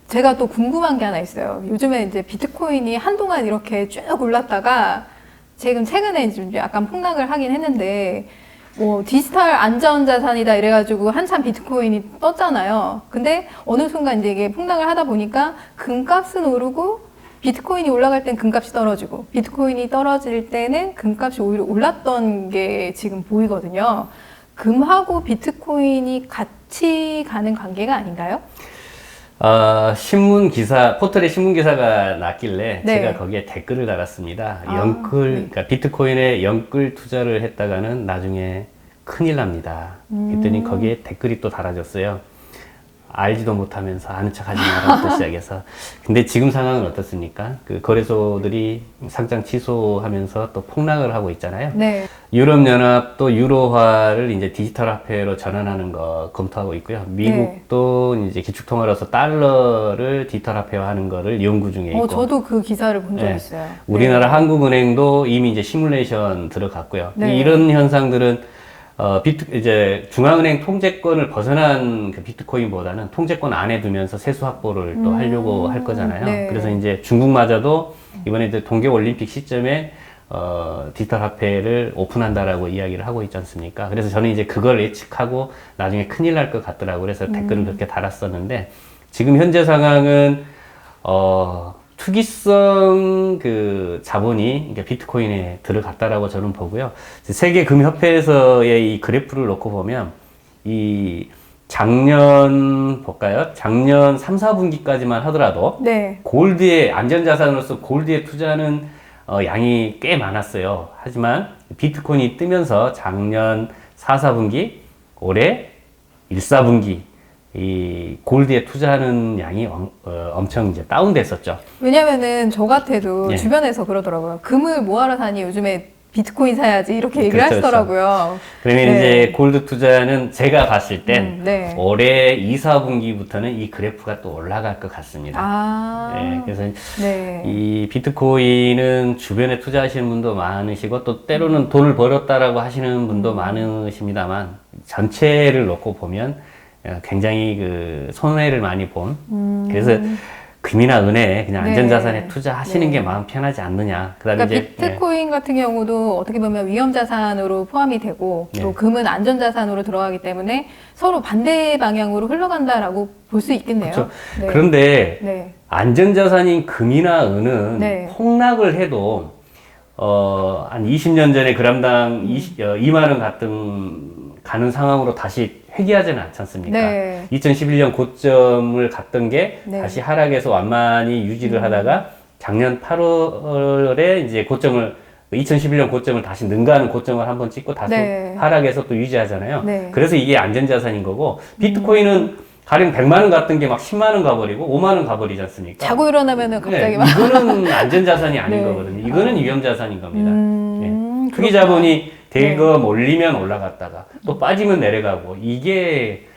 제가 또 궁금한 게 하나 있어요. 요즘에 이제 비트코인이 한동안 이렇게 쭉 올랐다가 지금 최근에 좀 약간 폭락을 하긴 했는데 뭐 디지털 안전자산이다 이래가지고 한참 비트코인이 떴잖아요. 근데 어느 순간 이제 이게 폭락을 하다 보니까 금값은 오르고 비트코인이 올라갈 땐 금값이 떨어지고 비트코인이 떨어질 때는 금값이 오히려 올랐던 게 지금 보이거든요. 금하고 비트코인이 같이 가는 관계가 아닌가요? 신문 기사, 포털에 신문 기사가 났길래 네. 제가 거기에 댓글을 달았습니다. 네. 그러니까 비트코인에 영끌 투자를 했다가는 나중에 큰일 납니다. 그랬더니 거기에 댓글이 또 달아졌어요. 알지도 못하면서 아는 척 하지 마라부터 시작해서. 근데 지금 상황은 어떻습니까? 그 거래소들이 상장 취소하면서 또 폭락을 하고 있잖아요. 네. 유럽연합도 유로화를 이제 디지털 화폐로 전환하는 거 검토하고 있고요. 미국도 이제 기축통화로서 달러를 디지털 화폐화하는 거를 연구 중에 있고. 저도 그 기사를 본 적 네. 있어요. 우리나라 한국은행도 이미 이제 시뮬레이션 들어갔고요. 네. 이런 현상들은 이제 중앙은행 통제권을 벗어난 그 비트코인보다는 통제권 안에 두면서 세수 확보를 또 하려고 할 거잖아요. 네. 그래서 이제 중국마저도 이번에 이제 동계올림픽 시점에 디지털 화폐를 오픈한다라고 이야기를 하고 있지 않습니까? 그래서 저는 이제 그걸 예측하고 나중에 큰일 날 것 같더라고요. 그래서 댓글을 그렇게 달았었는데 지금 현재 상황은 투기성 그 자본이 그러니까 비트코인에 들어갔다라고 저는 보고요. 세계금협회에서의 이 그래프를 놓고 보면 이 작년 볼까요? 작년 3, 4분기까지만 하더라도 네. 골드의 안전자산으로서 골드에 투자하는 양이 꽤 많았어요. 하지만 비트코인이 뜨면서 작년 4, 4분기, 올해 1, 4분기 이 골드에 투자하는 양이 엄청 이제 다운됐었죠. 왜냐면은 저 같아도 예. 주변에서 그러더라고요. 금을 뭐하러 사니? 요즘에 비트코인 사야지 이렇게 얘기를 그렇죠, 하시더라고요. 그러면 네. 이제 골드 투자는 제가 봤을 땐 네. 올해 2, 4분기부터는 이 그래프가 또 올라갈 것 같습니다. 아. 네, 그래서 네. 이 비트코인은 주변에 투자하시는 분도 많으시고 또 때로는 돈을 벌었다라고 하시는 분도 많으십니다만 전체를 놓고 보면 굉장히 그 손해를 많이 본 그래서 금이나 은행에 그냥 네. 안전자산에 투자하시는 네. 게 마음 편하지 않느냐. 그다음에 그러니까 이제 비트코인 같은 경우도 어떻게 보면 위험자산으로 포함이 되고 또 네. 금은 안전자산으로 들어가기 때문에 서로 반대 방향으로 흘러간다라고 볼 수 있겠네요. 그렇죠. 네. 그런데 네. 안전자산인 금이나 은은 네. 폭락을 해도 한 20년 전에 그람당 2만 원 가는 상황으로 다시 회귀하지는 않지 않습니까? 네. 2011년 고점을 갔던 게 네. 다시 하락해서 완만히 유지를 하다가 작년 8월에 이제 2011년 고점을 다시 능가하는 고점을 한번 찍고 다시 네. 하락해서 또 유지하잖아요. 네. 그래서 이게 안전자산인 거고 비트코인은 가령 100만 원 갔던 게 막 10만 원 가버리고 5만 원 가버리지 않습니까? 자고 일어나면은 갑자기 네, 막 이거는 안전자산이 아닌 네. 거거든요. 이거는 위험자산인 겁니다. 네. 투기 그렇구나. 자본이 대거 몰리면 올라갔다가 또 빠지면 내려가고 이게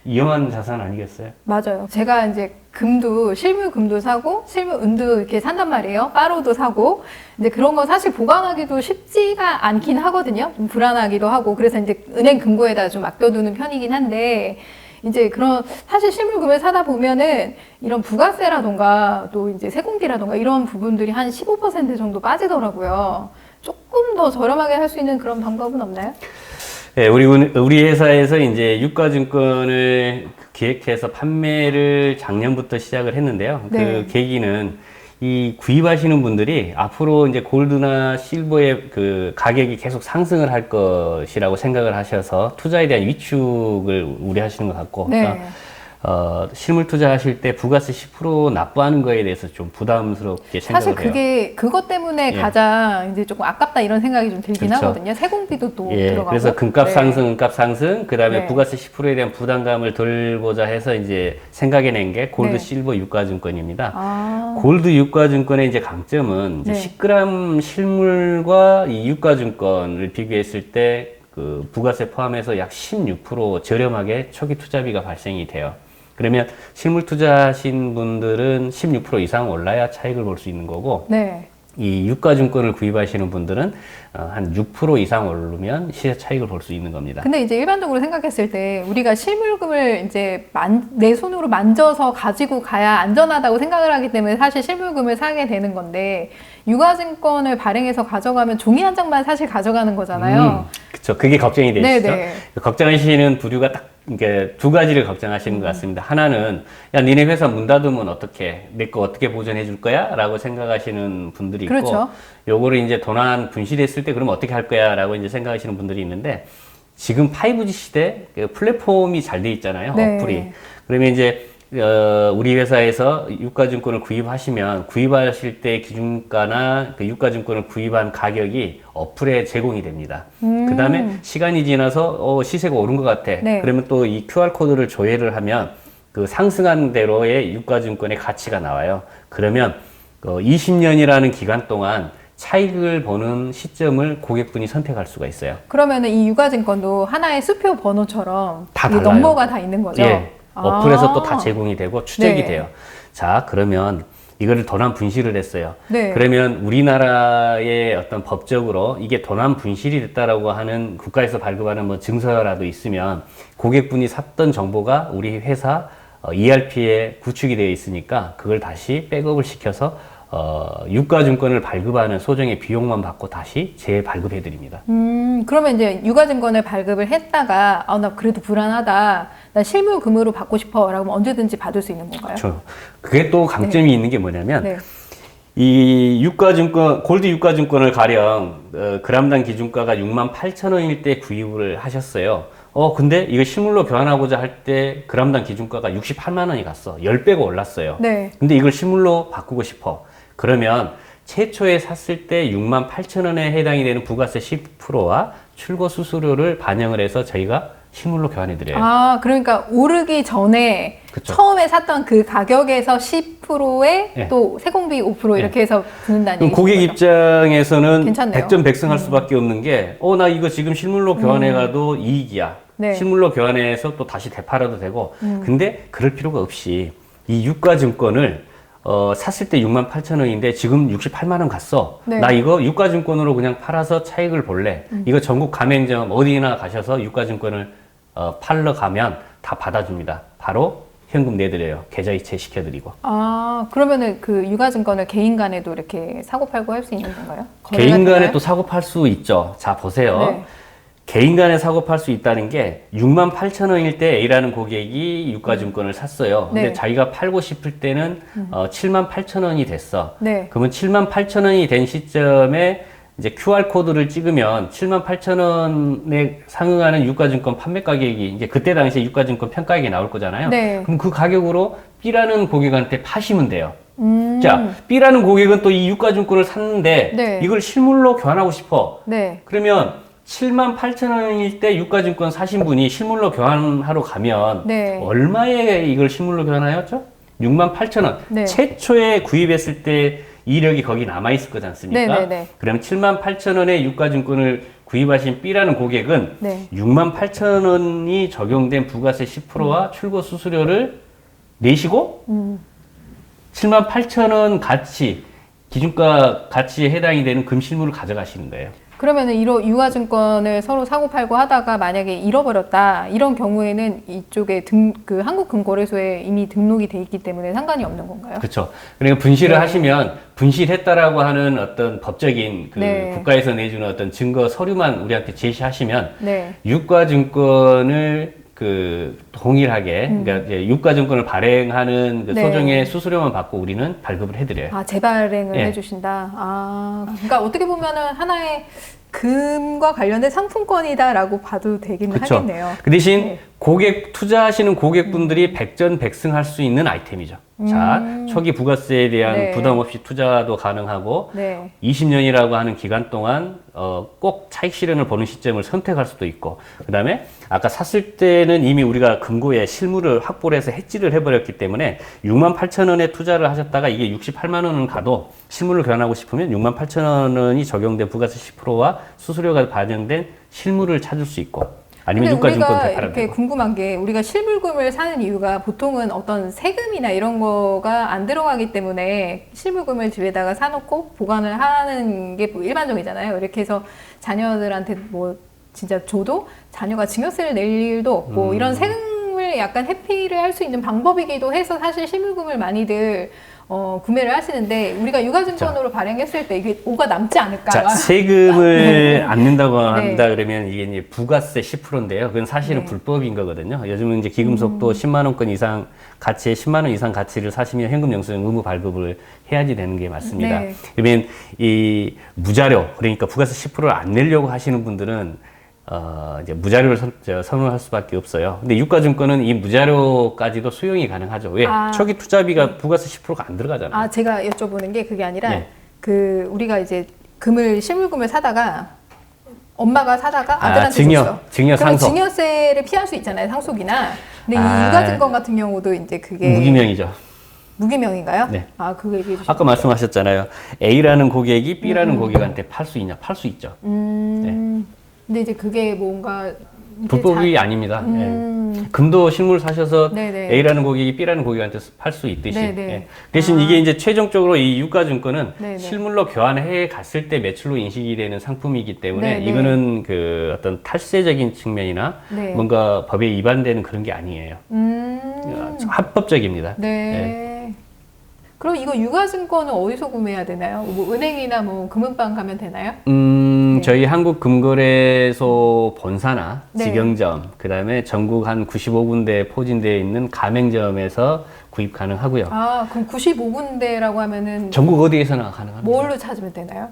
위험한 자산 아니겠어요? 맞아요. 제가 이제 금도 실물 금도 사고 실물 은도 이렇게 산단 말이에요. 빠로도 사고 이제 그런 거 사실 보관하기도 쉽지가 않긴 하거든요. 좀 불안하기도 하고 그래서 이제 은행 금고에다 좀 맡겨두는 편이긴 한데 이제 그런 사실 실물 금을 사다 보면은 이런 부가세라던가 또 이제 세공비라던가 이런 부분들이 한 15% 정도 빠지더라고요. 조금 더 저렴하게 할 수 있는 그런 방법은 없나요? 네, 우리 회사에서 이제 유가증권을 기획해서 판매를 작년부터 시작을 했는데요. 네. 그 계기는 이 구입하시는 분들이 앞으로 이제 골드나 실버의 그 가격이 계속 상승을 할 것이라고 생각을 하셔서 투자에 대한 위축을 우려하시는 것 같고, 네. 그러니까 실물 투자하실 때 부가세 10% 납부하는 거에 대해서 좀 부담스럽게 생각을 사실 해요. 그게 그것 때문에 예. 가장 이제 조금 아깝다 이런 생각이 좀 들긴 그렇죠. 하거든요. 세공비도 또 예, 들어가고. 그래서 금값 네. 상승, 은값 상승, 그 다음에 네. 부가세 10%에 대한 부담감을 덜고자 해서 이제 생각해낸 게 골드, 네. 실버, 유가증권입니다. 아, 골드 유가증권의 이제 강점은 이제 네. 10g 실물과 이 유가증권을 비교했을 때 그 부가세 포함해서 약 16% 저렴하게 초기 투자비가 발생이 돼요. 그러면 실물 투자하신 분들은 16% 이상 올라야 차익을 볼 수 있는 거고, 네. 이 유가증권을 구입하시는 분들은 한 6% 이상 오르면 시세 차익을 볼 수 있는 겁니다. 근데 이제 일반적으로 생각했을 때 우리가 실물금을 이제 내 손으로 만져서 가지고 가야 안전하다고 생각을 하기 때문에 사실 실물금을 사게 되는 건데 유가증권을 발행해서 가져가면 종이 한 장만 사실 가져가는 거잖아요. 그렇죠. 그게 걱정이 되시죠? 네네. 걱정하시는 부류가 딱 이게 두 가지를 걱정하시는 것 같습니다. 하나는 야 니네 회사 문 닫으면 어떡해? 내 거 어떻게 보존해 줄 거야? 라고 생각하시는 분들이 있고 그렇죠. 요거를 이제 도난 분실했을 때 그럼 어떻게 할 거야? 라고 이제 생각하시는 분들이 있는데 지금 5G 시대 그 플랫폼이 잘 돼 있잖아요. 네. 어플이. 그러면 이제 우리 회사에서 유가증권을 구입하시면 구입하실 때 기준가나 그 유가증권을 구입한 가격이 어플에 제공이 됩니다. 그 다음에 시간이 지나서 시세가 오른 것 같아. 네. 그러면 또 이 QR코드를 조회를 하면 그 상승한 대로의 유가증권의 가치가 나와요. 그러면 20년이라는 기간 동안 차익을 보는 시점을 고객분이 선택할 수가 있어요. 그러면은 이 유가증권도 하나의 수표 번호처럼 다 이 달라요. 넘버가 다 있는 거죠? 예. 어플에서 또 다 아. 제공이 되고 추적이 네. 돼요. 자, 그러면 이거를 도난 분실을 했어요. 네. 그러면 우리나라의 어떤 법적으로 이게 도난 분실이 됐다라고 하는 국가에서 발급하는 뭐 증서라도 있으면 고객분이 샀던 정보가 우리 회사 ERP에 구축이 되어 있으니까 그걸 다시 백업을 시켜서 유가증권을 발급하는 소정의 비용만 받고 다시 재발급해 드립니다. 그러면 이제 유가증권을 발급을 했다가 나 그래도 불안하다. 나 실물금으로 받고 싶어. 라고 하면 언제든지 받을 수 있는 건가요? 그렇죠. 그게 또 강점이 있는 게 뭐냐면 네. 이 유가증권, 골드 유가증권을 가령 그람당 기준가가 68,000원일 때 구입을 하셨어요. 근데 이거 실물로 교환하고자 할 때 그람당 기준가가 68만 원이 갔어. 10배가 올랐어요. 네. 근데 이걸 실물로 바꾸고 싶어. 그러면 최초에 샀을 때 68,000원에 해당이 되는 부가세 10%와 출고 수수료를 반영을 해서 저희가 실물로 교환해 드려요. 아, 그러니까 오르기 전에 그쵸. 처음에 샀던 그 가격에서 10%에 네. 또 세공비 5% 이렇게 해서 붙는다는 그럼 얘기죠. 고객 입장에서는 괜찮네요. 백전백승할 수밖에 없는 게, 나 이거 지금 실물로 교환해가도 이익이야. 네. 실물로 교환해서 또 다시 되팔아도 되고. 근데 그럴 필요가 없이 이 유가증권을 샀을 때 68,000원인데 지금 68만 원 갔어. 네. 나 이거 유가증권으로 그냥 팔아서 차익을 볼래. 이거 전국 가맹점 어디나 가셔서 유가증권을 팔러 가면 다 받아줍니다. 바로 현금 내드려요. 계좌이체 시켜드리고. 아, 그러면은 그 유가증권을 개인 간에도 이렇게 사고팔고 할 수 있는 건가요? 개인 거래가 간에 되나요? 또 사고 팔 수 있죠. 자, 보세요. 네. 개인 간에 사고 팔 수 있다는 게 68,000원일 때 A라는 고객이 유가증권을 샀어요. 근데 네. 자기가 자기가 팔고 싶을 때는 78,000원이 됐어. 네. 그러면 78,000원이 된 시점에 이제 QR코드를 찍으면 78,000원에 상응하는 유가증권 판매 가격이 이제 그때 당시에 유가증권 평가액이 나올 거잖아요. 네. 그럼 그 가격으로 B라는 고객한테 파시면 돼요. 자, B라는 고객은 또 이 유가증권을 샀는데 네. 이걸 실물로 교환하고 싶어. 네. 그러면 78,000원일 때 유가증권 사신 분이 실물로 교환하러 가면 네. 얼마에 이걸 실물로 교환하였죠? 68,000원. 네. 최초에 구입했을 때 이력이 거기 남아있을 거지 않습니까? 네. 그럼 78,000원에 유가증권을 구입하신 B라는 고객은 네. 68,000원이 적용된 부가세 10%와 출고 수수료를 내시고 78,000원 가치, 기준가 가치에 해당이 되는 금실물을 가져가시는 거예요. 그러면은 이런 유가증권을 서로 사고팔고 하다가 만약에 잃어버렸다 이런 경우에는 이쪽에 그 한국금거래소에 이미 등록이 돼 있기 때문에 상관이 없는 건가요? 그렇죠. 그러니까 분실을 네. 하시면 분실했다라고 하는 어떤 법적인 그 네. 국가에서 내주는 어떤 증거 서류만 우리한테 제시하시면 네. 유가증권을 그 동일하게 그러니까 이제 유가증권을 발행하는 그 네. 소정의 수수료만 받고 우리는 발급을 해드려요. 아, 재발행을 예. 해주신다. 아, 그러니까 어떻게 보면은 하나의 금과 관련된 상품권이다라고 봐도 되기는 그렇죠. 하겠네요. 그 대신 네. 투자하시는 고객분들이 백전백승할 수 있는 아이템이죠. 자, 초기 부가세에 대한 네. 부담 없이 투자도 가능하고 네. 20년이라고 하는 기간 동안 꼭 차익 실현을 보는 시점을 선택할 수도 있고, 그 다음에 아까 샀을 때는 이미 우리가 금고에 실물을 확보를 해서 해지를 해버렸기 때문에 68,000원에 투자를 하셨다가 이게 68만 원은 가도 실물을 교환하고 싶으면 68,000원이 적용된 부가세 10%와 수수료가 반영된 실물을 찾을 수 있고, 아니면 근데 유가증권 우리가 되팔아도 이렇게 되고. 궁금한 게 우리가 실물금을 사는 이유가 보통은 어떤 세금이나 이런 거가 안 들어가기 때문에 실물금을 집에다가 사놓고 보관을 하는 게 뭐 일반적이잖아요. 이렇게 해서 자녀들한테 뭐 진짜 줘도 자녀가 증여세를 낼 일도 없고 이런 세금을 약간 회피를 할 수 있는 방법이기도 해서 사실 실물금을 많이들 구매를 하시는데 우리가 유가증권으로 발행했을 때 이게 오가 남지 않을까? 자, 세금을 네. 안 낸다고 네. 한다 그러면 이게 이제 부가세 10%인데요. 그건 사실은 네. 불법인 거거든요. 요즘은 이제 기금속도 10만 원권 이상 가치에 10만 원 이상 가치를 사시면 현금 영수증 의무 발급을 해야지 되는 게 맞습니다. 네. 그러면 이 무자료, 그러니까 부가세 10%를 안 내려고 하시는 분들은 이제 무자료를 선호할 수밖에 없어요. 근데 유가증권은 이 무자료까지도 수용이 가능하죠. 왜? 초기 투자비가 부가세 10%가 안 들어가잖아요. 아, 제가 여쭤보는 게 그게 아니라 네. 그 우리가 이제 실물금을 사다가 엄마가 사다가 아들한테 줬어. 증여 그러면 상속. 증여세를 피할 수 있잖아요, 상속이나. 근데 이 아. 유가증권 같은 경우도 이제 그게 무기명이죠. 무기명인가요? 네. 아, 그거 얘기해 주시죠. 아까 말씀하셨잖아요. A라는 고객이 B라는 고객한테 팔 수 있냐? 팔 수 있죠. 근데 이제 그게 뭔가 이게 불법이 아닙니다. 예. 금도 실물 사셔서 네네. A라는 고객이 B라는 고객한테 팔 수 있듯이. 네네. 예. 대신 이게 이제 최종적으로 이 유가증권은 네네. 실물로 교환해 갔을 때 매출로 인식이 되는 상품이기 때문에 네네. 이거는 그 어떤 탈세적인 측면이나 네. 뭔가 법에 위반되는 그런 게 아니에요. 합법적입니다. 네. 그럼 이거 유가증권은 어디서 구매해야 되나요? 뭐 은행이나 뭐 금은방 가면 되나요? 저희 한국금거래소 본사나 네. 직영점, 그 다음에 전국 한 95군데 포진되어 있는 가맹점에서 구입 가능하고요. 아, 그럼 95군데라고 하면은 전국 어디에서나 가능합니다. 뭘로 찾으면 되나요?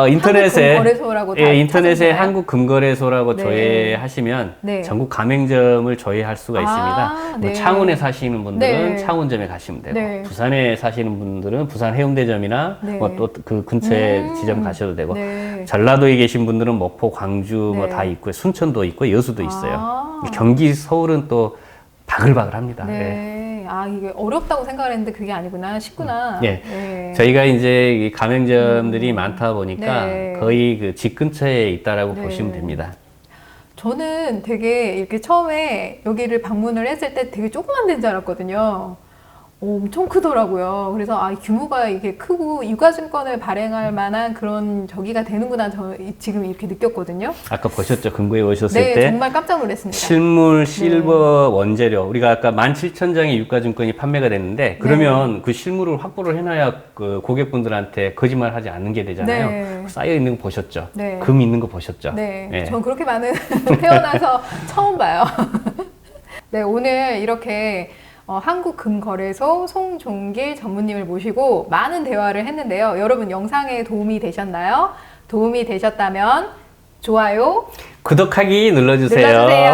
인터넷에 한국금거래소라고 다 예, 인터넷에 찾으면 되나요? 한국금거래소라고 네. 조회하시면 네. 전국 가맹점을 조회할 수가 아, 있습니다. 뭐 네. 창원에 사시는 분들은 네. 창원점에 가시면 되고, 네. 부산에 사시는 분들은 부산 해운대점이나 네. 뭐 또 그 근처에 지점 가셔도 되고, 네. 전라도에 계신 분들은 목포, 광주 뭐 네. 다 있고요, 순천도 있고 여수도 있어요. 아. 경기, 서울은 또 바글바글합니다. 예. 네. 아, 이게 어렵다고 생각을 했는데 그게 아니구나. 쉽구나. 예. 네. 저희가 이제 이 가맹점들이 많다 보니까 네. 거의 그 집 근처에 있다라고 네. 보시면 됩니다. 저는 되게 이렇게 처음에 여기를 방문을 했을 때 되게 조그만 데인 줄 알았거든요. 엄청 크더라고요. 그래서 아, 규모가 이게 크고 유가증권을 발행할 만한 그런 저기가 되는구나. 저 지금 이렇게 느꼈거든요. 아까 보셨죠? 금고에 오셨을 네, 때 정말 깜짝 놀랐습니다. 실물, 실버, 원재료 우리가 아까 17,000장의 유가증권이 판매가 됐는데 그러면 그 실물을 확보를 해놔야 그 고객분들한테 거짓말하지 않는 게 되잖아요. 네. 쌓여 있는 거 보셨죠? 네. 금 있는 거 보셨죠? 네, 예. 전 그렇게 많은 태어나서 처음 봐요. 네, 오늘 이렇게 한국금거래소 송종길 전무님을 모시고 많은 대화를 했는데요. 여러분 영상에 도움이 되셨나요? 도움이 되셨다면 좋아요 구독하기 눌러주세요. 눌러주세요.